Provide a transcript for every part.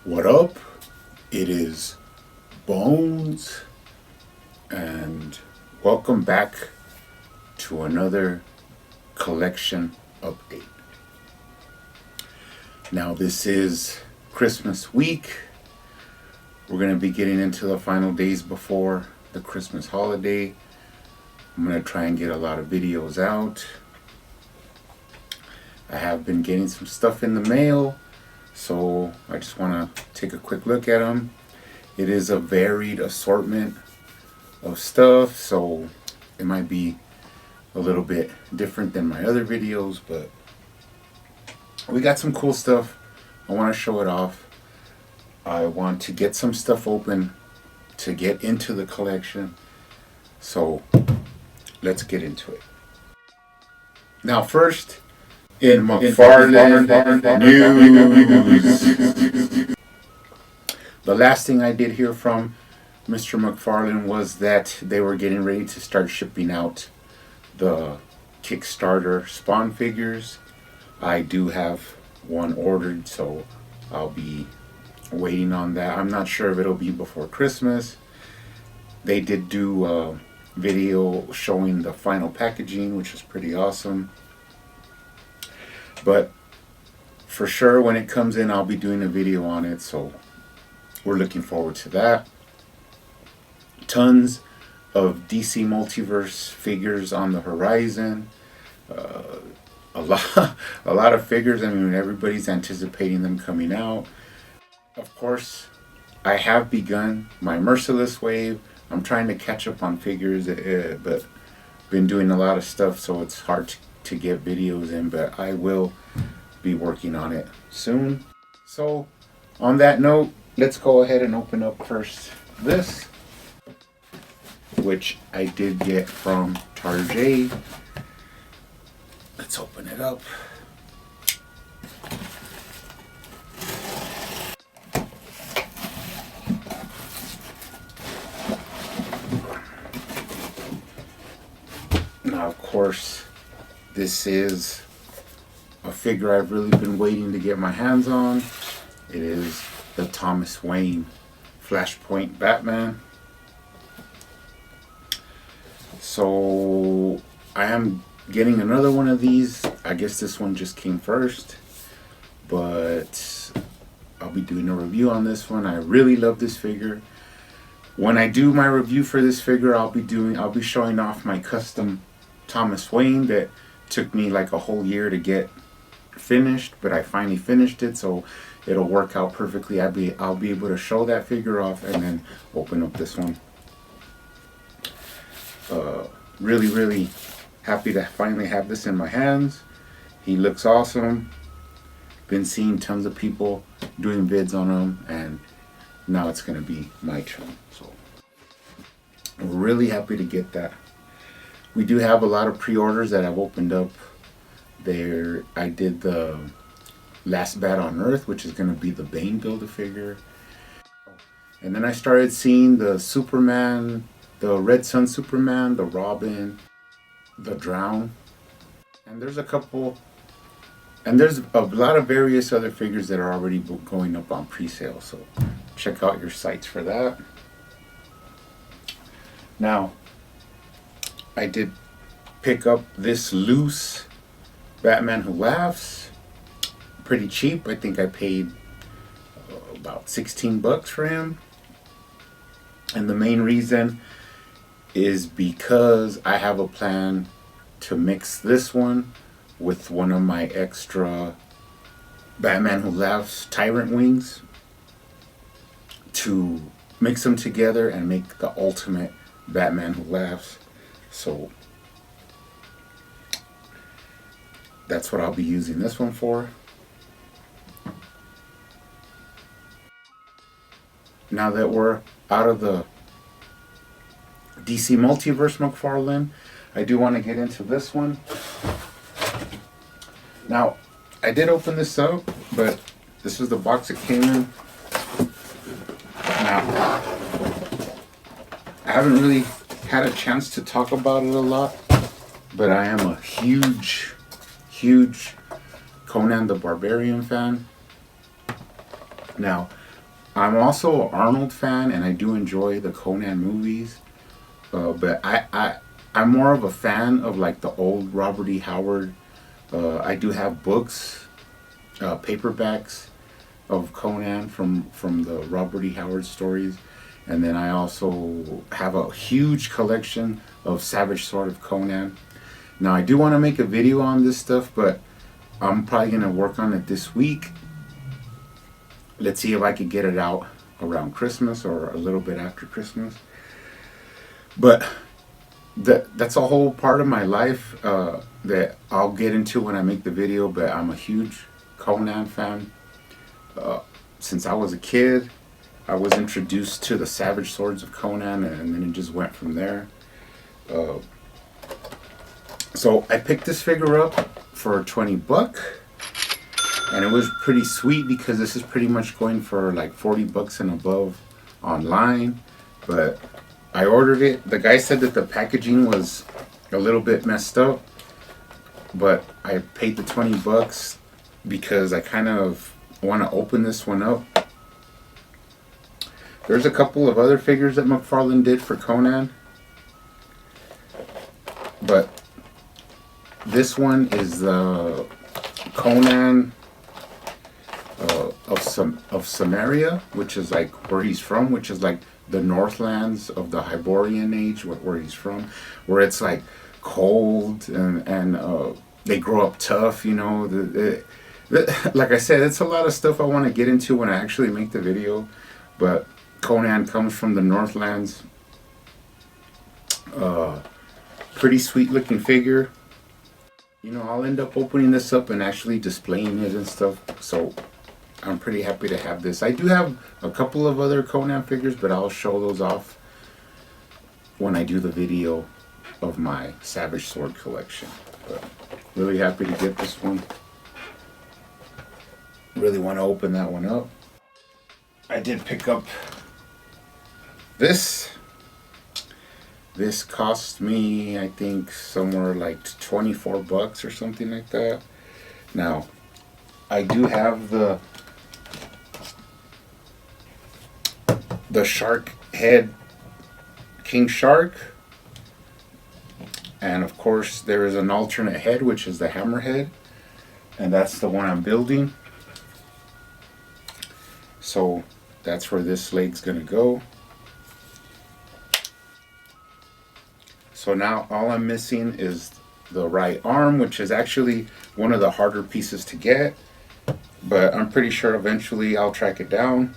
What up? It is Bones, and welcome back to another collection update. Now, this is Christmas week. We're going to be getting into the final days before the Christmas holiday. I'm going to try and get a lot of videos out. I have been getting some stuff in the mail, so I just want to take a quick look at them. It is a varied assortment of stuff, so it might be a little bit different than my other videos, but we got some cool stuff. I want to show it off. I want to get some stuff open to get into the collection, so let's get into it. Now, first, in McFarlane news, the last thing I did hear from Mr. McFarlane was that they were getting ready to start shipping out the Kickstarter Spawn figures. I do have one ordered, so I'll be waiting on that. I'm not sure if it'll be before Christmas. They did do a video showing the final packaging, which is pretty awesome. But for sure, when it comes in, I'll be doing a video on it, so we're looking forward to that. Tons of DC Multiverse figures on the horizon. A lot of figures. I mean, everybody's anticipating them coming out. Of course, I have begun my Merciless wave. I'm trying to catch up on figures, but been doing a lot of stuff, so it's hard to get videos in, but I will be working on it soon. So on that note, let's go ahead and open up first this, which I did get from Target. Let's open it up. Now, of course, this is a figure I've really been waiting to get my hands on. It is the Thomas Wayne Flashpoint Batman. So I am getting another one of these. I guess this one just came first, but I'll be doing a review on this one. I really love this figure. When I do my review for this figure, I'll be showing off my custom Thomas Wayne that took me like a whole year to get finished, but I finally finished it, so it'll work out perfectly. I'll be able to show that figure off and then open up this one. Really happy to finally have this in my hands. He looks awesome. Been seeing tons of people doing vids on him, and now it's gonna be my turn. So I'm really happy to get that. We do have a lot of pre-orders that I've opened up. There, I did the Last Bat on Earth, which is going to be the Bane Build-A-Figure. And then I started seeing the Superman, the Red Sun Superman, the Robin, the Drown. And there's a couple, and there's a lot of various other figures that are already going up on pre-sale. So check out your sites for that. Now, I did pick up this loose Batman Who Laughs. Pretty cheap. I think I paid about 16 bucks for him. And the main reason is because I have a plan to mix this one with one of my extra Batman Who Laughs Tyrant Wings to mix them together and make the ultimate Batman Who Laughs. So that's what I'll be using this one for. Now that we're out of the DC Multiverse McFarlane, I do want to get into this one. Now, I did open this up, but this is the box it came in. Now, I haven't really had a chance to talk about it a lot, but I am a huge Conan the Barbarian fan. Now, I'm also an Arnold fan, and I do enjoy the Conan movies. But I'm more of a fan of like the old Robert E. Howard. I do have books, paperbacks of Conan from the Robert E. Howard stories, and then I also have a huge collection of Savage Sword of Conan. Now I do want to make a video on this stuff, but I'm probably gonna work on it this week. Let's see if I could get it out around Christmas or a little bit after Christmas. But that's a whole part of my life that I'll get into when I make the video. But I'm a huge Conan fan. Since I was a kid, I was introduced to the Savage Swords of Conan, and then it just went from there. So I picked this figure up for $20, and it was pretty sweet because this is pretty much going for like $40 and above online. But I ordered it. The guy said that the packaging was a little bit messed up, but I paid the $20 because I kind of want to open this one up. There's a couple of other figures that McFarlane did for Conan, but this one is the Conan of Samaria, which is like where he's from, which is like the Northlands of the Hyborian Age, where he's from, where it's like cold and they grow up tough, you know. Like I said, it's a lot of stuff I want to get into when I actually make the video, but Conan comes from the Northlands. Pretty sweet looking figure. You know, I'll end up opening this up and actually displaying it and stuff, so I'm pretty happy to have this. I do have a couple of other Conan figures, but I'll show those off when I do the video of my Savage Sword collection. But really happy to get this one. Really want to open that one up. I did pick up this. This cost me, I think, somewhere like $24 or something like that. Now, I do have the shark head, King Shark, and of course there is an alternate head, which is the hammerhead, and that's the one I'm building. So that's where this leg's gonna go. So now all I'm missing is the right arm, which is actually one of the harder pieces to get, but I'm pretty sure eventually I'll track it down,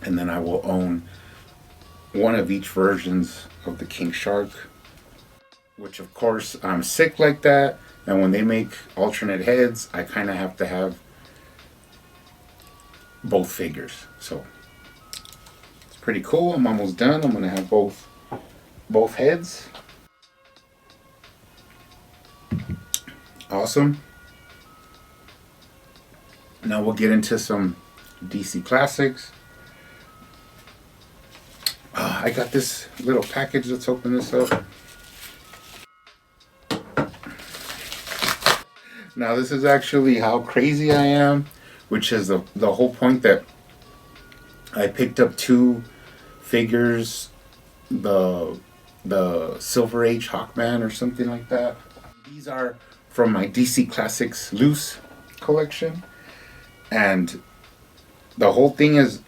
and then I will own one of each versions of the King Shark, which of course I'm sick like that, and when they make alternate heads, I kind of have to have both figures. So it's pretty cool. I'm almost done. I'm gonna have both heads. Awesome. Now we'll get into some DC classics. I got this little package. Let's open this up. Now this is actually how crazy I am, which is the whole point that I picked up two figures, the Silver Age Hawkman or something like that. These are from my DC Classics loose collection, and the whole thing is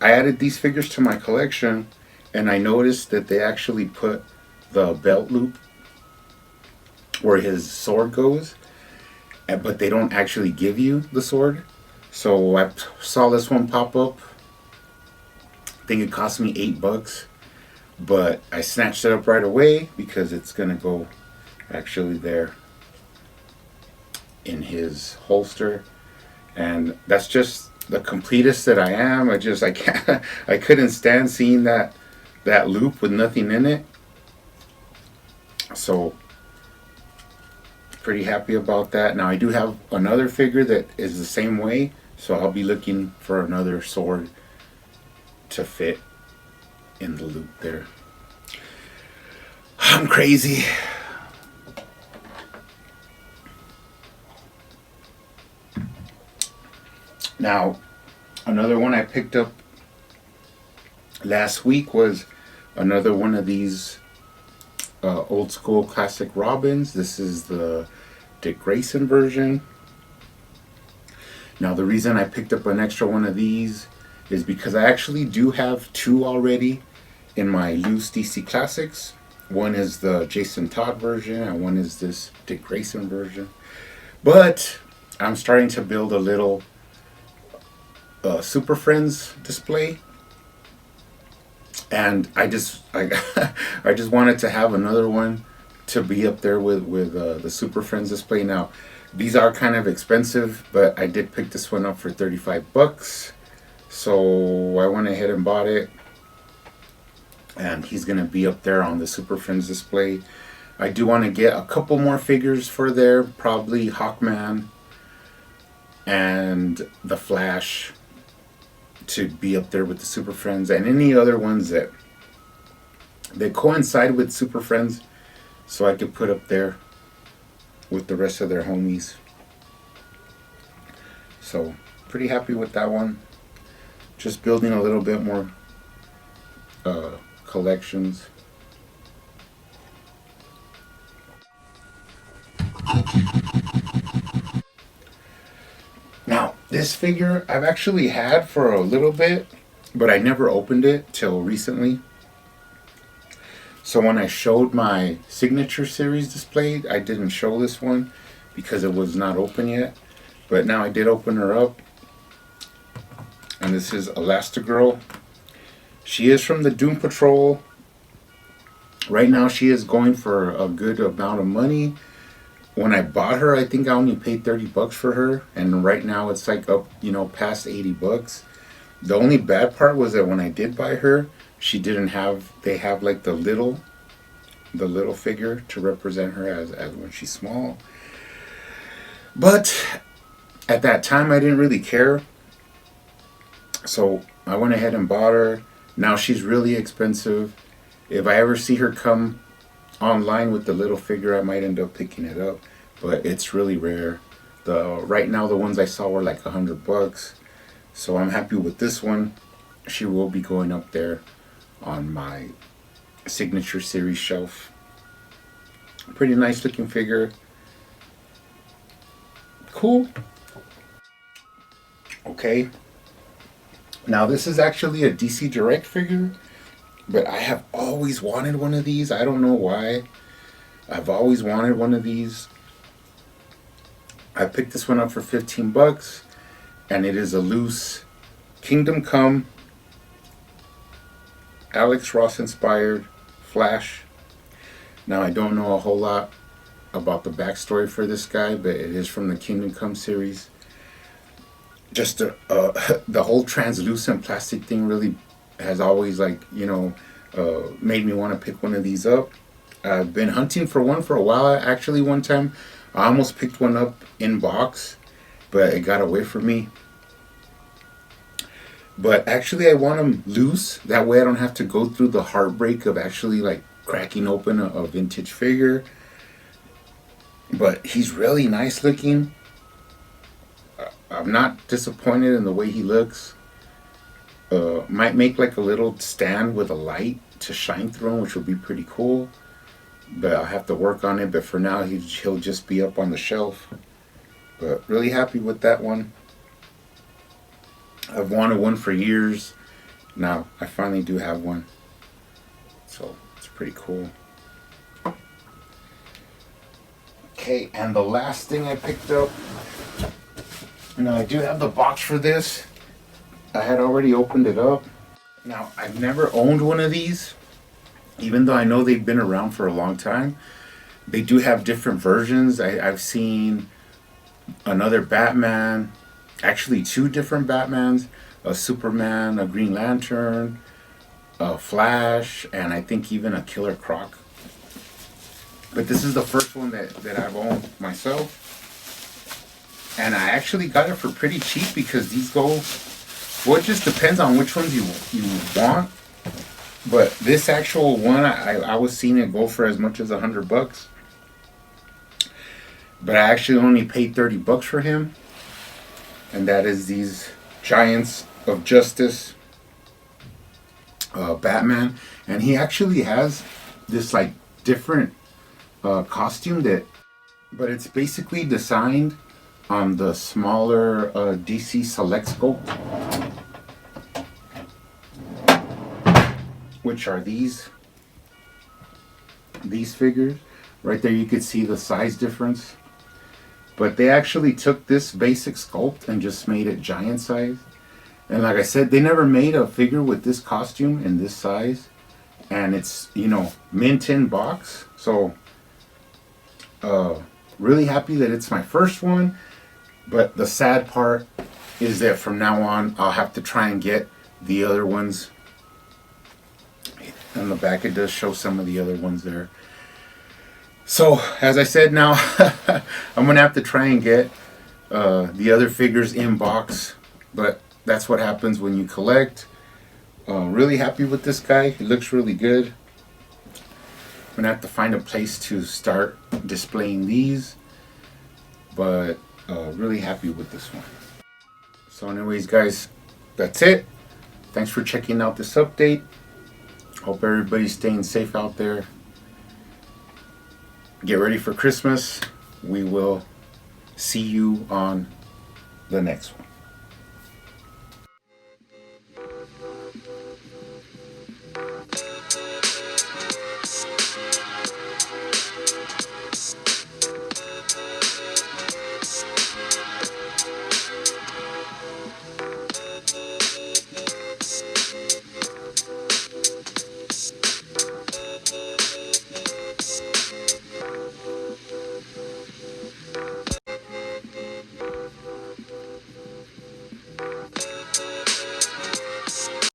I added these figures to my collection, and I noticed that they actually put the belt loop where his sword goes, but they don't actually give you the sword. So I saw this one pop up. I think it cost me $8, but I snatched it up right away because it's gonna go actually there in his holster, and that's just the completest that I am. I couldn't stand seeing that loop with nothing in it. So pretty happy about that. Now I do have another figure that is the same way, so I'll be looking for another sword to fit in the loop there. I'm crazy. Now, Another one I picked up last week was another one of these old school classic Robins. This is the Dick Grayson version. Now the reason I picked up an extra one of these is because I actually do have two already in my loose DC Classics. One is the Jason Todd version and one is this Dick Grayson version. But I'm starting to build a little Super Friends display, and I just wanted to have another one to be up there with the Super Friends display. Now these are kind of expensive, but I did pick this one up for $35, so I went ahead and bought it, and he's gonna be up there on the Super Friends display. I do want to get a couple more figures for there, probably Hawkman and the Flash, to be up there with the Super Friends, and any other ones that they coincide with Super Friends, so I could put up there with the rest of their homies. So pretty happy with that one. Just building a little bit more collections. Now, this figure I've actually had for a little bit, but I never opened it till recently. So when I showed my signature series display, I didn't show this one because it was not open yet. But now I did open her up. And this is Elastigirl. She is from the Doom Patrol. Right now she is going for a good amount of money. When I bought her, I think I only paid $30 for her, and right now it's like up, past $80. The only bad part was that when I did buy her, she didn't have. They have like the little figure to represent her as when she's small. But at that time, I didn't really care, so I went ahead and bought her. Now she's really expensive. If I ever see her come online with the little figure, I might end up picking it up, but it's really rare. Right now the ones I saw were like $100, so I'm happy with this one. She will be going up there on my signature series shelf. Pretty nice looking figure. Cool. Okay, now this is actually a DC Direct figure, but I have always wanted one of these. I don't know why. I've always wanted one of these. I picked this one up for $15, and it is a loose Kingdom Come, Alex Ross inspired Flash. Now I don't know a whole lot about the backstory for this guy, but it is from the Kingdom Come series. Just the whole translucent plastic thing really has always made me want to pick one of these up. I've been hunting for one for a while. Actually, one time I almost picked one up in box, but it got away from me. But actually I want them loose. That way I don't have to go through the heartbreak of actually like cracking open a vintage figure. But he's really nice looking. I'm not disappointed in the way he looks. Might make like a little stand with a light to shine through him, which would be pretty cool. But I'll have to work on it. But for now, he'll just be up on the shelf. But really happy with that one. I've wanted one for years. Now I finally do have one. So it's pretty cool. Okay, and the last thing I picked up. Now I do have the box for this. I had already opened it up. Now I've never owned one of these, even though I know they've been around for a long time. They do have different versions. I've seen another Batman, actually two different Batmans, a Superman, a Green Lantern, a Flash, and I think even a Killer Croc. But this is the first one that I've owned myself. And I actually got it for pretty cheap because these go, well, it just depends on which ones you want. But this actual one, I was seeing it go for as much as $100. But I actually only paid $30 for him. And that is these Giants of Justice, Batman, and he actually has this like different costume that, but it's basically designed on the smaller DC Select sculpt, which are these figures. Right there you could see the size difference. But they actually took this basic sculpt and just made it giant size. And like I said, they never made a figure with this costume in this size. And it's, you know, mint in box. So, really happy that it's my first one. But the sad part is that from now on, I'll have to try and get the other ones. On the back, it does show some of the other ones there. So, as I said, now I'm going to have to try and get the other figures in box. But that's what happens when you collect. Really happy with this guy. He looks really good. I'm going to have to find a place to start displaying these. But really happy with this one. So anyways, guys, that's it. Thanks for checking out this update. Hope everybody's staying safe out there. Get ready for Christmas. We will see you on the next one.